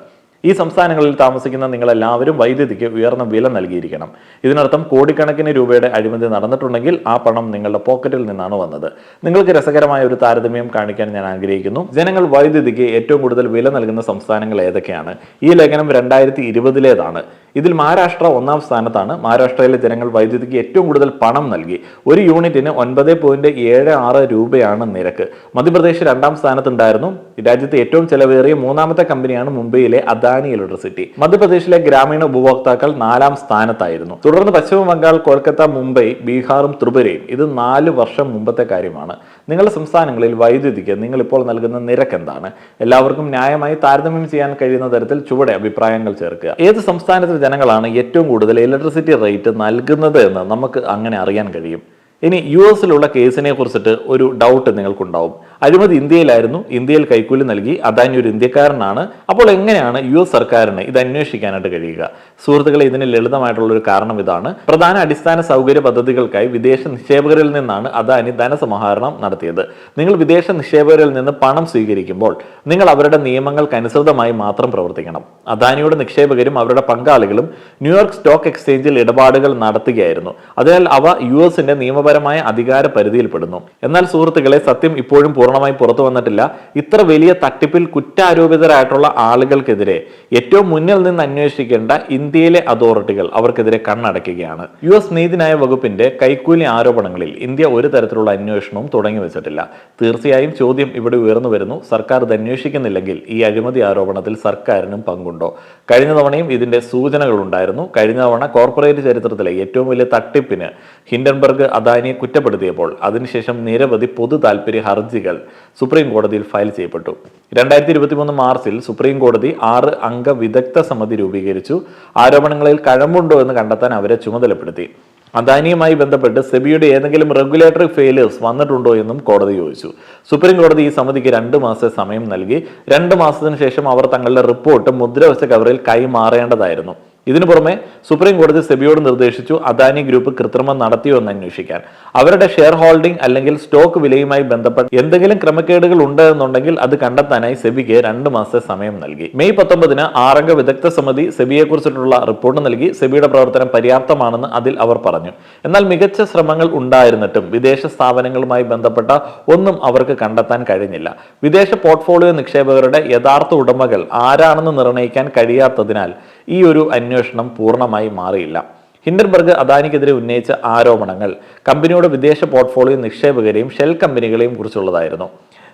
ഈ സംസ്ഥാനങ്ങളിൽ താമസിക്കുന്ന നിങ്ങളെല്ലാവരും വൈദ്യുതിക്ക് ഉയർന്ന വില നൽകിയിരിക്കണം. ഇതിനർത്ഥം കോടിക്കണക്കിന് രൂപയുടെ അഴിമതി നടന്നിട്ടുണ്ടെങ്കിൽ ആ പണം നിങ്ങളുടെ പോക്കറ്റിൽ നിന്നാണ് വന്നത്. നിങ്ങൾക്ക് രസകരമായ ഒരു താരതമ്യം കാണിക്കാൻ ഞാൻ ആഗ്രഹിക്കുന്നു. ജനങ്ങൾ വൈദ്യുതിക്ക് ഏറ്റവും കൂടുതൽ വില നൽകുന്ന സംസ്ഥാനങ്ങൾ ഏതൊക്കെയാണ്? ഈ ലേഖനം 2020-ലേതാണ്. ഇതിൽ മഹാരാഷ്ട്ര ഒന്നാം സ്ഥാനത്താണ്. മഹാരാഷ്ട്രയിലെ ജനങ്ങൾ വൈദ്യുതിക്ക് ഏറ്റവും കൂടുതൽ പണം നൽകി. ഒരു യൂണിറ്റിന് 9.76 രൂപയാണ് നിരക്ക്. മധ്യപ്രദേശ് രണ്ടാം സ്ഥാനത്തുണ്ടായിരുന്നു. രാജ്യത്തെ ഏറ്റവും ചെലവേറിയ മൂന്നാമത്തെ കമ്പനിയാണ് മുംബൈയിലെ അദാനി ഇലക്ട്രിസിറ്റി. മധ്യപ്രദേശിലെ ഗ്രാമീണ ഉപഭോക്താക്കൾ 4ാം സ്ഥാനത്തായിരുന്നു. തുടർന്ന് പശ്ചിമ ബംഗാൾ, കൊൽക്കത്ത, മുംബൈ, ബീഹാറും ത്രിപുരയും. ഇത് 4 വർഷം മുമ്പത്തെ കാര്യമാണ്. നിങ്ങളുടെ സംസ്ഥാനങ്ങളിൽ വൈദ്യുതിക്ക് നിങ്ങൾ ഇപ്പോൾ നൽകുന്ന നിരക്ക് എന്താണ്? എല്ലാവർക്കും ന്യായമായി താരതമ്യം ചെയ്യാൻ കഴിയുന്ന തരത്തിൽ ചുവടെ അഭിപ്രായങ്ങൾ ചേർക്കുക. ഏത് സംസ്ഥാനത്തെ ജനങ്ങളാണ് ഏറ്റവും കൂടുതൽ ഇലക്ട്രിസിറ്റി റേറ്റ് നൽകുന്നത് എന്ന് നമുക്ക് അങ്ങനെ അറിയാൻ കഴിയും. ഇനി US കേസിനെ കുറിച്ചിട്ട് ഒരു ഡൗട്ട് നിങ്ങൾക്കുണ്ടാവും. അഴിമതി ഇന്ത്യയിലായിരുന്നു, ഇന്ത്യയിൽ കൈക്കൂലി നൽകി, അദാനി ഒരു ഇന്ത്യക്കാരനാണ്. അപ്പോൾ എങ്ങനെയാണ് US സർക്കാരിന് ഇത് അന്വേഷിക്കാനായിട്ട് കഴിയുക? സുഹൃത്തുക്കളെ, ഇതിന് ലളിതമായിട്ടുള്ള ഒരു കാരണം ഇതാണ്. പ്രധാന അടിസ്ഥാന സൗകര്യ പദ്ധതികൾക്കായി വിദേശ നിക്ഷേപകരിൽ നിന്നാണ് അദാനി ധനസമാഹരണം നടത്തിയത്. നിങ്ങൾ വിദേശ നിക്ഷേപകരിൽ നിന്ന് പണം സ്വീകരിക്കുമ്പോൾ നിങ്ങൾ അവരുടെ നിയമങ്ങൾക്കനുസൃതമായി മാത്രം പ്രവർത്തിക്കണം. അദാനിയുടെ നിക്ഷേപകരും അവരുടെ പങ്കാളികളും ന്യൂയോർക്ക് സ്റ്റോക്ക് എക്സ്ചേഞ്ചിൽ ഇടപാടുകൾ നടത്തുകയായിരുന്നു. അതിനാൽ അവ US-ന്റെ നിയമപരമായ അധികാര പരിധിയിൽപ്പെടുന്നു. എന്നാൽ സുഹൃത്തുക്കളെ, സത്യം ഇപ്പോഴും പൂർണ്ണമായി പുറത്തു വന്നിട്ടില്ല. ഇത്ര വലിയ തട്ടിപ്പിൽ കുറ്റാരോപിതരായിട്ടുള്ള ആളുകൾക്കെതിരെ ഏറ്റവും മുന്നിൽ നിന്ന് അന്വേഷിക്കേണ്ട ഇന്ത്യയിലെ അതോറിറ്റികൾ അവർക്കെതിരെ കണ്ണടയ്ക്കുകയാണ്. US നീതിന്യായ വകുപ്പിന്റെ കൈക്കൂലി ആരോപണങ്ങളിൽ ഇന്ത്യ ഒരു തരത്തിലുള്ള അന്വേഷണവും തുടങ്ങി വെച്ചിട്ടില്ല. തീർച്ചയായും ചോദ്യം ഇവിടെ ഉയർന്നു വരുന്നു. സർക്കാർ ഇത് അന്വേഷിക്കുന്നില്ലെങ്കിൽ ഈ അഴിമതി ആരോപണത്തിൽ സർക്കാരിനും പങ്കുണ്ടോ? കഴിഞ്ഞ തവണയും ഇതിന്റെ സൂചനകൾ ഉണ്ടായിരുന്നു. കഴിഞ്ഞ തവണ കോർപ്പറേറ്റ് ചരിത്രത്തിലെ ഏറ്റവും വലിയ തട്ടിപ്പിന് ഹിൻഡൻബർഗ് അദാനിയെ കുറ്റപ്പെടുത്തിയപ്പോൾ അതിനുശേഷം നിരവധി പൊതു താൽപര്യ ഹർജികൾ സുപ്രീം കോടതിയിൽ ഫയൽ ചെയ്യപ്പെട്ടു. 2023 മാർച്ചിൽ സുപ്രീം കോടതി 6 അംഗ വിദഗ്ധ സമിതി രൂപീകരിച്ചു. ആരോപണങ്ങളിൽ കഴമ്പുണ്ടോ എന്ന് കണ്ടെത്താൻ അവരെ ചുമതലപ്പെടുത്തി. അദാനിയുമായി ബന്ധപ്പെട്ട് സെബിയുടെ ഏതെങ്കിലും റെഗുലേറ്ററി ഫെയിലേഴ്സ് വന്നിട്ടുണ്ടോ എന്നും കോടതി ചോദിച്ചു. സുപ്രീം കോടതി ഈ സമിതിക്ക് 2 മാസത്തെ സമയം നൽകി. 2 മാസത്തിന് ശേഷം അവർ തങ്ങളുടെ റിപ്പോർട്ട് മുദ്രവച്ച കവറിൽ കൈമാറേണ്ടതായിരുന്നു. ഇതിനു പുറമെ സുപ്രീം കോടതി സെബിയോട് നിർദ്ദേശിച്ചു അദാനി ഗ്രൂപ്പ് കൃത്രിമം നടത്തിയോ എന്ന് അന്വേഷിക്കാൻ. അവരുടെ ഷെയർ ഹോൾഡിംഗ് അല്ലെങ്കിൽ സ്റ്റോക്ക് വിലയുമായി ബന്ധപ്പെട്ട് എന്തെങ്കിലും ക്രമക്കേടുകൾ ഉണ്ട് എന്നുണ്ടെങ്കിൽ അത് കണ്ടെത്താനായി സെബിക്ക് 2 മാസത്തെ സമയം നൽകി. മെയ് 19-ന് 6 അംഗ വിദഗ്ധ സമിതി സെബിയെ കുറിച്ചിട്ടുള്ള റിപ്പോർട്ട് നൽകി. സെബിയുടെ പ്രവർത്തനം പര്യാപ്തമാണെന്ന് അതിൽ അവർ പറഞ്ഞു. എന്നാൽ മികച്ച ശ്രമങ്ങൾ ഉണ്ടായിരുന്നിട്ടും വിദേശ സ്ഥാപനങ്ങളുമായി ബന്ധപ്പെട്ട ഒന്നും അവർക്ക് കണ്ടെത്താൻ കഴിഞ്ഞില്ല. വിദേശ പോർട്ട്ഫോളിയോ നിക്ഷേപകരുടെ യഥാർത്ഥ ഉടമകൾ ആരാണെന്ന് നിർണ്ണയിക്കാൻ കഴിയാത്തതിനാൽ ഈ ഒരു അന്വേഷണം പൂർണ്ണമായി മാറിയില്ല. ഹിൻഡൻബർഗ് അദാനിക്കെതിരെ ഉന്നയിച്ച ആരോപണങ്ങൾ കമ്പനിയുടെ വിദേശ പോർട്ട്ഫോളിയോ നിക്ഷേപകരെയും ഷെൽ കമ്പനികളെയും കുറിച്ചുള്ളതായിരുന്നു.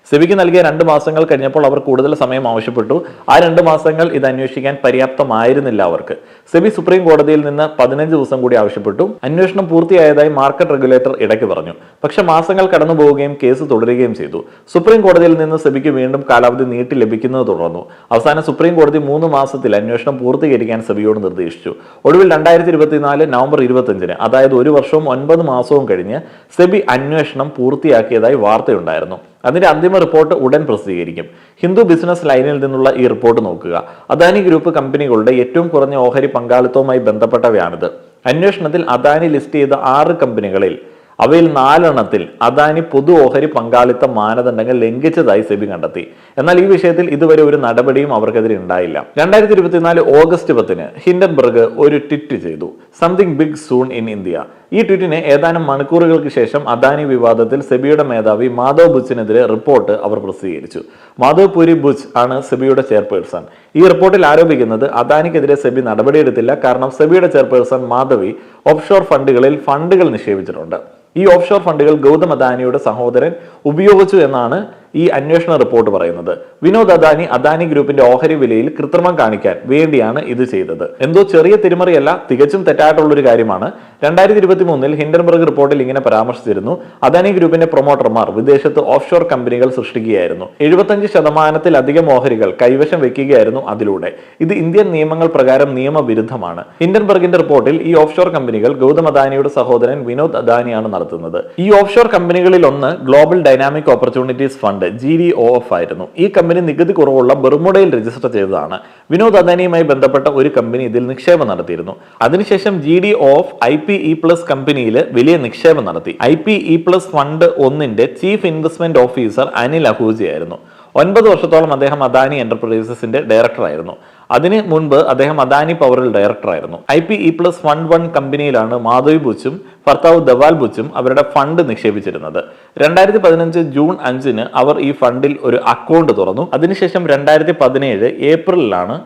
സെബിക്ക് നൽകിയ 2 മാസങ്ങൾ കഴിഞ്ഞപ്പോൾ അവർ കൂടുതൽ സമയം ആവശ്യപ്പെട്ടു. ആ 2 മാസങ്ങൾ ഇത് അന്വേഷിക്കാൻ പര്യാപ്തമായിരുന്നില്ല അവർക്ക്. സെബി സുപ്രീം കോടതിയിൽ നിന്ന് 15 ദിവസം കൂടി ആവശ്യപ്പെട്ടു. അന്വേഷണം പൂർത്തിയായതായി മാർക്കറ്റ് റെഗുലേറ്റർ ഇടയ്ക്ക് പറഞ്ഞു. പക്ഷെ മാസങ്ങൾ കടന്നു പോവുകയും കേസ് തുടരുകയും ചെയ്തു. സുപ്രീം കോടതിയിൽ നിന്ന് സെബിക്ക് വീണ്ടും കാലാവധി നീട്ടി ലഭിക്കുന്നത് തുടർന്നു. അവസാനം സുപ്രീം കോടതി 3 മാസത്തിൽ അന്വേഷണം പൂർത്തീകരിക്കാൻ സെബിയോട് നിർദ്ദേശിച്ചു. ഒടുവിൽ 2024 നവംബർ 25-ന്, അതായത് 1 വർഷവും 9 മാസവും കഴിഞ്ഞ് സെബി അന്വേഷണം പൂർത്തിയാക്കിയതായി വാർത്തയുണ്ടായിരുന്നു. അതിന്റെ അന്തിമ റിപ്പോർട്ട് ഉടൻ പ്രസിദ്ധീകരിക്കും. ഹിന്ദു ബിസിനസ് ലൈനിൽ നിന്നുള്ള ഈ റിപ്പോർട്ട് നോക്കുക. അദാനി ഗ്രൂപ്പ് കമ്പനികളുടെ ഏറ്റവും കുറഞ്ഞ ഓഹരി പങ്കാളിത്തവുമായി ബന്ധപ്പെട്ടവയാണിത്. അന്വേഷണത്തിൽ അദാനി ലിസ്റ്റ് ചെയ്ത 6 കമ്പനികളിൽ അവയിൽ 4 അദാനി പൊതു ഓഹരി പങ്കാളിത്ത മാനദണ്ഡങ്ങൾ ലംഘിച്ചതായി സെബി കണ്ടെത്തി. എന്നാൽ ഈ വിഷയത്തിൽ ഇതുവരെ ഒരു നടപടിയും അവർക്കെതിരെ ഉണ്ടായില്ല. 2024 ഓഗസ്റ്റ് 10-ന് ഹിൻഡൻബർഗ് ഒരു ട്വീറ്റ് ചെയ്തു, something big soon in India. ഈ ട്വീറ്റിന് ഏതാനും മണിക്കൂറുകൾക്ക് ശേഷം അദാനി വിവാദത്തിൽ സെബിയുടെ മേധാവി മാധവ് ബുച്ചിനെതിരെ റിപ്പോർട്ട് അവർ പ്രസിദ്ധീകരിച്ചു. മാധവ് പുരി ബുച്ച് ആണ് സെബിയുടെ ചെയർപേഴ്സൺ. ഈ റിപ്പോർട്ടിൽ ആരോപിക്കുന്നത് അദാനിക്കെതിരെ സെബി നടപടിയെടുത്തില്ല, കാരണം സെബിയുടെ ചെയർപേഴ്സൺ മാധവി ഓഫ്ഷോർ ഫണ്ടുകളിൽ ഫണ്ടുകൾ നിക്ഷേപിച്ചിട്ടുണ്ട്. ഈ ഓഫ്ഷോർ ഫണ്ടുകൾ ഗൗതം അദാനിയുടെ സഹോദരൻ ഉപയോഗിച്ചു എന്നാണ് ഈ അന്വേഷണ റിപ്പോർട്ട് പറയുന്നത്. വിനോദ് അദാനി അദാനി ഗ്രൂപ്പിന്റെ ഓഹരി വിലയിൽ കൃത്രിമം കാണിക്കാൻ വേണ്ടിയാണ് ഇത് ചെയ്തത്. എന്തോ ചെറിയ തിരിമറിയല്ല, തികച്ചും തെറ്റായിട്ടുള്ളൊരു കാര്യമാണ്. 2023-ൽ ഹിൻഡൻബർഗ് റിപ്പോർട്ടിൽ ഇങ്ങനെ പരാമർശിച്ചിരുന്നു, അദാനി ഗ്രൂപ്പിന്റെ പ്രൊമോട്ടർമാർ വിദേശത്ത് ഓഫ്ഷോർ കമ്പനികൾ സൃഷ്ടിക്കുകയായിരുന്നു. 75% ഓഹരികൾ കൈവശം വെക്കുകയായിരുന്നു അതിലൂടെ. ഇത് ഇന്ത്യൻ നിയമങ്ങൾ പ്രകാരം നിയമവിരുദ്ധമാണ്. ഹിൻഡൻബർഗിന്റെ റിപ്പോർട്ടിൽ ഈ ഓഫ്ഷോർ കമ്പനികൾ ഗൗതം അദാനിയുടെ സഹോദരൻ വിനോദ് അദാനിയാണ് നടത്തുന്നത്. ഈ ഓഫ്ഷോർ കമ്പനികളിൽ ഒന്ന് global dynamic opportunities fund GDOF ആയിരുന്നു. ഈ കമ്പനി നികുതി കുറവുള്ള ബെർമുഡയിൽ രജിസ്റ്റർ ചെയ്തതാണ്. വിനോദ് അദാനിയുമായി ബന്ധപ്പെട്ട ഒരു കമ്പനി ഇതിൽ നിക്ഷേപം നടത്തിയിരുന്നു. അതിനുശേഷം GDOF IPE+ കമ്പനിയിൽ വലിയ നിക്ഷേപം നടത്തി. IPE+ ഫണ്ട് 1-ന്റെ ചീഫ് ഇൻവെസ്റ്റ്മെന്റ് ഓഫീസർ അനിൽ അഹൂജയായിരുന്നു. 9 വർഷത്തോളം അദ്ദേഹം അദാനി എന്റർപ്രൈസസിന്റെ ഡയറക്ടറായിരുന്നു. അതിന് മുൻപ് അദ്ദേഹം അദാനി പവറിൽ ഡയറക്ടറായിരുന്നു. IPE+ ഫണ്ട് 1 കമ്പനിയിലാണ് മാധവി ബുച്ചും ഭർത്താവ് ധവാൽ ബുച്ചും അവരുടെ ഫണ്ട് നിക്ഷേപിച്ചിരുന്നത്. 2015 ജൂൺ 5-ന് അവർ ഈ ഫണ്ടിൽ ഒരു അക്കൗണ്ട് തുറന്നു. അതിനുശേഷം 2017 ഏപ്രിലിലാണ്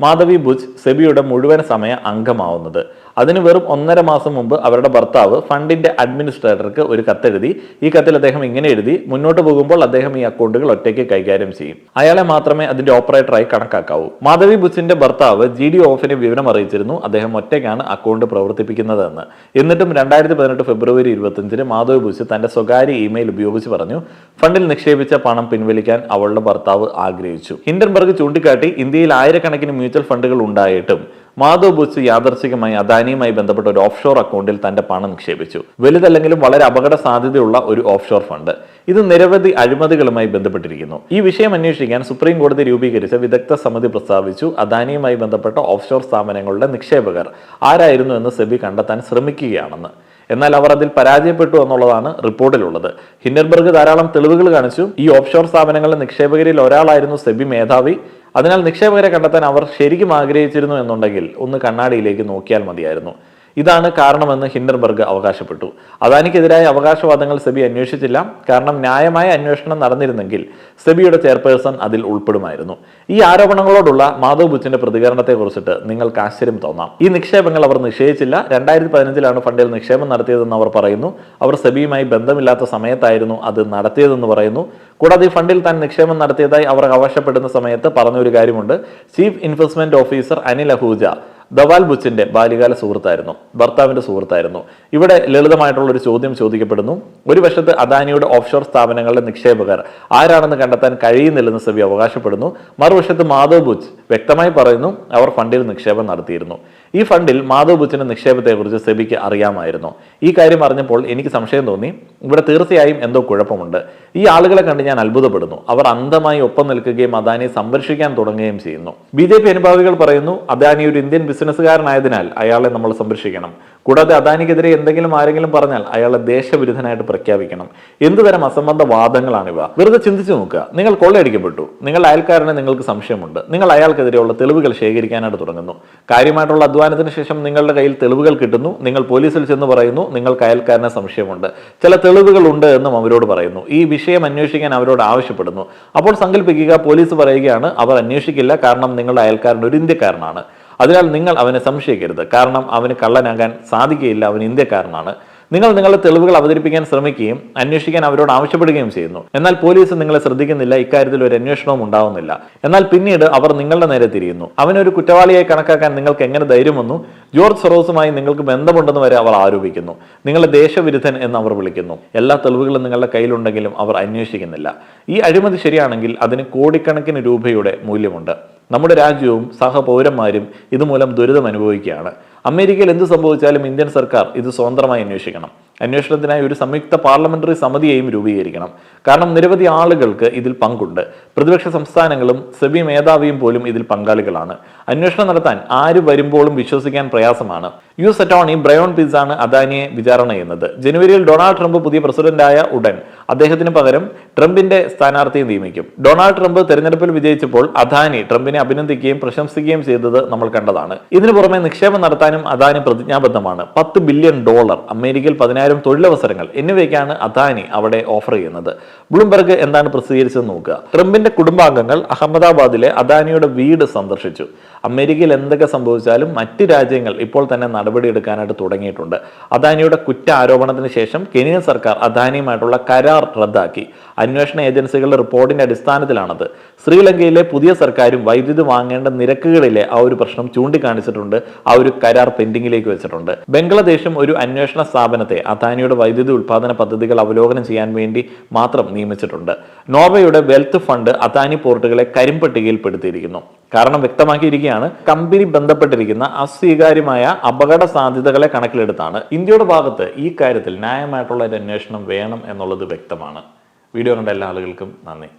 മാധവി ബുച്ച് സെബിയുടെ മുഴുവൻ സമയ അംഗമാവുന്നത്. അതിന് വെറും 1.5 മാസം മുമ്പ് അവരുടെ ഭർത്താവ് ഫണ്ടിന്റെ അഡ്മിനിസ്ട്രേറ്റർക്ക് ഒരു കത്തെഴുതി. ഈ കത്തിൽ അദ്ദേഹം ഇങ്ങനെ എഴുതി: മുന്നോട്ട് പോകുമ്പോൾ അദ്ദേഹം ഈ അക്കൗണ്ടുകൾ ഒറ്റയ്ക്ക് കൈകാര്യം ചെയ്യും, അയാളെ മാത്രമേ അതിന്റെ ഓപ്പറേറ്ററായി കണക്കാക്കാവൂ. മാധവി ബുച്ചിന്റെ ഭർത്താവ് GD ഓഫിനെ വിവരം അറിയിച്ചിരുന്നു അദ്ദേഹം ഒറ്റയ്ക്കാണ് അക്കൗണ്ട് പ്രവർത്തിപ്പിക്കുന്നതെന്ന്. എന്നിട്ടും 2018 ഫെബ്രുവരി 25 മാധവി ബുച്ച് തന്റെ സ്വകാര്യ ഇമെയിൽ ഉപയോഗിച്ച് പറഞ്ഞു ഫണ്ടിൽ നിക്ഷേപിച്ച പണം പിൻവലിക്കാൻ അവളുടെ ഭർത്താവ് ആഗ്രഹിച്ചു. ഹിൻഡൻബർഗ് ചൂണ്ടിക്കാട്ടി ഇന്ത്യയിൽ ആയിരക്കണക്കിന് മ്യൂച്വൽ ഫണ്ടുകൾ ഉണ്ടായിട്ടും മാധവ് ബുച്ച് യാദർച്ഛികമായി അദാനിയുമായി ബന്ധപ്പെട്ട ഒരു ഓഫ്ഷോർ അക്കൗണ്ടിൽ തന്റെ പണം നിക്ഷേപിച്ചു. വലുതല്ലെങ്കിലും വളരെ അപകട സാധ്യതയുള്ള ഒരു ഓഫ്ഷോർ ഫണ്ട്. ഇത് നിരവധി അഴിമതികളുമായി ബന്ധപ്പെട്ടിരിക്കുന്നു. ഈ വിഷയം അന്വേഷിക്കാൻ സുപ്രീം കോടതി രൂപീകരിച്ച വിദഗ്ധ സമിതി പ്രസ്താവിച്ചു അദാനിയുമായി ബന്ധപ്പെട്ട ഓഫ്ഷോർ സ്ഥാപനങ്ങളുടെ നിക്ഷേപകർ ആരായിരുന്നു എന്ന് സെബി കണ്ടെത്താൻ ശ്രമിക്കുകയാണെന്ന്. എന്നാൽ അവർ അതിൽ പരാജയപ്പെട്ടു എന്നുള്ളതാണ് റിപ്പോർട്ടിലുള്ളത്. ഹിൻഡൻബർഗ് ധാരാളം തെളിവുകൾ കാണിച്ചു. ഈ ഓഫ്ഷോർ സ്ഥാപനങ്ങളിലെ നിക്ഷേപകരിൽ ഒരാളായിരുന്നു സെബി മേധാവി. അതിനാൽ നിക്ഷേപകരെ കണ്ടെത്താൻ അവർ ശരിക്കും ആഗ്രഹിച്ചിരുന്നു എന്നുണ്ടെങ്കിൽ ഒന്ന് കണ്ണാടിയിലേക്ക് നോക്കിയാൽ മതിയായിരുന്നു. ഇതാണ് കാരണമെന്ന് ഹിൻഡൻബർഗ് അവകാശപ്പെട്ടു. അദാനിക്കെതിരായ അവകാശവാദങ്ങൾ സെബി അന്വേഷിച്ചില്ല. കാരണം ന്യായമായ അന്വേഷണം നടന്നിരുന്നെങ്കിൽ സെബിയുടെ ചെയർപേഴ്സൺ അതിൽ ഉൾപ്പെടുമായിരുന്നു. ഈ ആരോപണങ്ങളോടുള്ള മാധവ് ബുച്ചിന്റെ പ്രതികരണത്തെ കുറിച്ചിട്ട് നിങ്ങൾക്ക് ആശ്ചര്യം തോന്നാം. ഈ നിക്ഷേപങ്ങൾ അവർ നിഷേധിച്ചില്ല. 2015 ഫണ്ടിൽ നിക്ഷേപം നടത്തിയതെന്ന് അവർ പറയുന്നു. അവർ സെബിയുമായി ബന്ധമില്ലാത്ത സമയത്തായിരുന്നു അത് നടത്തിയതെന്ന് പറയുന്നു. കൂടാതെ ഈ ഫണ്ടിൽ താൻ നിക്ഷേപം നടത്തിയതായി അവർ അവകാശപ്പെടുന്ന സമയത്ത് പറഞ്ഞൊരു കാര്യമുണ്ട്. Chief investment officer Anil Ahuja Dhaval ബുച്ചിന്റെ ബാല്യകാല സുഹൃത്തായിരുന്നു, ഭർത്താവിന്റെ സുഹൃത്തായിരുന്നു. ഇവിടെ ലളിതമായിട്ടുള്ള ഒരു ചോദ്യം ചോദിക്കപ്പെടുന്നു. ഒരു വശത്ത് അദാനിയുടെ ഓഫ്ഷോർ സ്ഥാപനങ്ങളുടെ നിക്ഷേപകർ ആരാണെന്ന് കണ്ടെത്താൻ കഴിയുന്നില്ലെന്ന് സെബി അവകാശപ്പെടുന്നു. മറുവശത്ത് മാധവ് ബുച്ച് വ്യക്തമായി പറയുന്നു അവർ ഫണ്ടിൽ നിക്ഷേപം നടത്തിയിരുന്നു. ഈ ഫണ്ടിൽ മാധവ് ബുച്ചിന്റെ നിക്ഷേപത്തെക്കുറിച്ച് സെബിക്ക് അറിയാമായിരുന്നു. ഈ കാര്യം അറിഞ്ഞപ്പോൾ എനിക്ക് സംശയം തോന്നി. ഇവിടെ തീർച്ചയായും എന്തോ കുഴപ്പമുണ്ട്. ഈ ആളുകളെ കണ്ട് ഞാൻ അത്ഭുതപ്പെടുന്നു. അവർ അന്ധമായി ഒപ്പം നിൽക്കുകയും അദാനിയെ സംരക്ഷിക്കാൻ തുടങ്ങുകയും ചെയ്യുന്നു. BJP അനുഭാവികൾ പറയുന്നു അദാനി ഒരു ഇന്ത്യൻ ബിസിനസ്സുകാരനായതിനാൽ അയാളെ നമ്മൾ സംരക്ഷിക്കണം. കൂടാതെ അദാനിക്കെതിരെ എന്തെങ്കിലും ആരെങ്കിലും പറഞ്ഞാൽ അയാളെ ദേശവിരുദ്ധനായിട്ട് പ്രഖ്യാപിക്കണം. എന്തുതരം അസംബന്ധ വാദങ്ങളാണിവ? വെറുതെ ചിന്തിച്ചു നോക്കുക. നിങ്ങൾ കൊള്ളയടിക്കപ്പെട്ടു, നിങ്ങളുടെ അയൽക്കാരനെ നിങ്ങൾക്ക് സംശയമുണ്ട്, നിങ്ങൾ അയാൾക്കെതിരെയുള്ള തെളിവുകൾ ശേഖരിക്കാനായിട്ട് തുടങ്ങുന്നു. കാര്യമായിട്ടുള്ള അധ്വാനത്തിന് ശേഷം നിങ്ങളുടെ കയ്യിൽ തെളിവുകൾ കിട്ടുന്നു. നിങ്ങൾ പോലീസിൽ ചെന്ന് പറയുന്നു നിങ്ങൾക്ക് അയൽക്കാരനെ സംശയമുണ്ട്, ചില തെളിവുകൾ ഉണ്ട് എന്നും അവരോട് പറയുന്നു. ഈ വിഷയം അന്വേഷിക്കാൻ അവരോട് ആവശ്യപ്പെടുന്നു. അപ്പോൾ സങ്കല്പിക്കുക പോലീസ് പറയുകയാണ് അവർ അന്വേഷിക്കില്ല, കാരണം നിങ്ങളുടെ അയൽക്കാരൻ ഒരു ഇന്ത്യക്കാരനാണ്. അതിനാൽ നിങ്ങൾ അവനെ സംശയിക്കരുത്, കാരണം അവന് കള്ളനാകാൻ സാധിക്കുകയില്ല, അവൻ ഇന്ത്യക്കാരനാണ്. നിങ്ങൾ നിങ്ങളുടെ തെളിവുകൾ അവതരിപ്പിക്കാൻ ശ്രമിക്കുകയും അന്വേഷിക്കാൻ അവരോട് ആവശ്യപ്പെടുകയും ചെയ്യുന്നു. എന്നാൽ പോലീസ് നിങ്ങളെ ശ്രദ്ധിക്കുന്നില്ല, ഇക്കാര്യത്തിൽ ഒരു അന്വേഷണവും ഉണ്ടാവുന്നില്ല. എന്നാൽ പിന്നീട് അവർ നിങ്ങളുടെ നേരെ തിരിയുന്നു. അവനൊരു കുറ്റവാളിയായി കണക്കാക്കാൻ നിങ്ങൾക്ക് എങ്ങനെ ധൈര്യം വന്നു? ജോർജ് സൊറോസുമായി നിങ്ങൾക്ക് ബന്ധമുണ്ടെന്ന് വരെ അവർ ആരോപിക്കുന്നു. നിങ്ങളെ ദേശവിരുദ്ധൻ എന്ന് അവർ വിളിക്കുന്നു. എല്ലാ തെളിവുകളും നിങ്ങളുടെ കയ്യിലുണ്ടെങ്കിലും അവർ അന്വേഷിക്കുന്നില്ല. ഈ അഴിമതി ശരിയാണെങ്കിൽ അതിന് കോടിക്കണക്കിന് രൂപയുടെ മൂല്യമുണ്ട്. നമ്മുടെ രാജ്യവും സഹപൗരന്മാരും ഇതുമൂലം ദുരിതം അനുഭവിക്കുകയാണ്. അമേരിക്കയിൽ എന്ത് സംഭവിച്ചാലും ഇന്ത്യൻ സർക്കാർ ഇത് സ്വതന്ത്രമായി അന്വേഷിക്കണം. അന്വേഷണത്തിനായി ഒരു സംയുക്ത പാർലമെന്ററി സമിതിയെയും രൂപീകരിക്കണം. കാരണം നിരവധി ആളുകൾക്ക് ഇതിൽ പങ്കുണ്ട്. പ്രതിപക്ഷ സംസ്ഥാനങ്ങളും സെബി മേധാവിയും പോലും ഇതിൽ പങ്കാളികളാണ്. അന്വേഷണം നടത്താൻ ആര് വരുമ്പോഴും വിശ്വസിക്കാൻ പ്രയാസമാണ്. US അറ്റോർണി ബ്രയോൺ പിസ് ആണ് അദാനിയെ വിചാരണ ചെയ്യുന്നത്. ജനുവരിയിൽ ഡൊണാൾഡ് ട്രംപ് പുതിയ പ്രസിഡന്റായ ഉടൻ അദ്ദേഹത്തിന് പകരം ട്രംപിന്റെ സ്ഥാനാർത്ഥിയെ നിയമിക്കും. ഡൊണാൾഡ് ട്രംപ് തെരഞ്ഞെടുപ്പിൽ വിജയിച്ചപ്പോൾ അദാനി ട്രംപിനെ അഭിനന്ദിക്കുകയും പ്രശംസിക്കുകയും ചെയ്തത് നമ്മൾ കണ്ടതാണ്. ഇതിനു പുറമെ നിക്ഷേപം നടത്താനും അദാനി പ്രതിജ്ഞാബദ്ധമാണ്. $10 ബില്യൺ, അമേരിക്കയിൽ 10,000 തൊഴിലവസരങ്ങൾ എന്നിവയ്ക്കാണ് അദാനി അവിടെ ഓഫർ ചെയ്യുന്നത്. ബ്ലൂംബെർഗ് എന്താണ് പ്രസിദ്ധീകരിച്ചത് നോക്കുക. ട്രംപിന്റെ കുടുംബാംഗങ്ങൾ അഹമ്മദാബാദിലെ അദാനിയുടെ വീട് സന്ദർശിച്ചു. അമേരിക്കയിൽ എന്തൊക്കെ സംഭവിച്ചാലും മറ്റ് രാജ്യങ്ങൾ ഇപ്പോൾ തന്നെ നടപടിയെടുക്കാനായിട്ട് തുടങ്ങിയിട്ടുണ്ട്. അദാനിയുടെ കുറ്റാരോപണത്തിന് ശേഷം കെനിയൻ സർക്കാർ അദാനിയുമായിട്ടുള്ള കരാർ റദ്ദാക്കി. അന്വേഷണ ഏജൻസികളുടെ റിപ്പോർട്ടിന്റെ അടിസ്ഥാനത്തിലാണത്. ശ്രീലങ്കയിലെ പുതിയ സർക്കാരും വൈദ്യുതി വാങ്ങേണ്ട നിരക്കുകളിലെ ആ ഒരു പ്രശ്നം ചൂണ്ടിക്കാണിച്ചിട്ടുണ്ട്. ആ ഒരു കരാർ പെൻഡിങ്ങിലേക്ക് വെച്ചിട്ടുണ്ട്. ബംഗ്ലാദേശും ഒരു അന്വേഷണ സ്ഥാപനത്തെ അദാനിയുടെ വൈദ്യുതി ഉൽപാദന പദ്ധതികൾ അവലോകനം ചെയ്യാൻ വേണ്ടി മാത്രം നിയമിച്ചിട്ടുണ്ട്. നോർവേയുടെ വെൽത്ത് ഫണ്ട് അദാനി പോർട്ടുകളെ കരിമ്പട്ടികയിൽപ്പെടുത്തിയിരിക്കുന്നു. കാരണം വ്യക്തമാക്കിയിരിക്കുകയാണ്, കമ്പനി ബന്ധപ്പെട്ടിരിക്കുന്ന അസ്വീകാര്യമായ അപകട സാധ്യതകളെ കണക്കിലെടുത്താണ്. ഇന്ത്യയുടെ ഭാഗത്ത് ഈ കാര്യത്തിൽ ന്യായമായിട്ടുള്ള ഒരു അന്വേഷണം വേണം എന്നുള്ളത് വ്യക്തമാണ്. വീഡിയോ കണ്ട എല്ലാ ആളുകൾക്കും നന്ദി.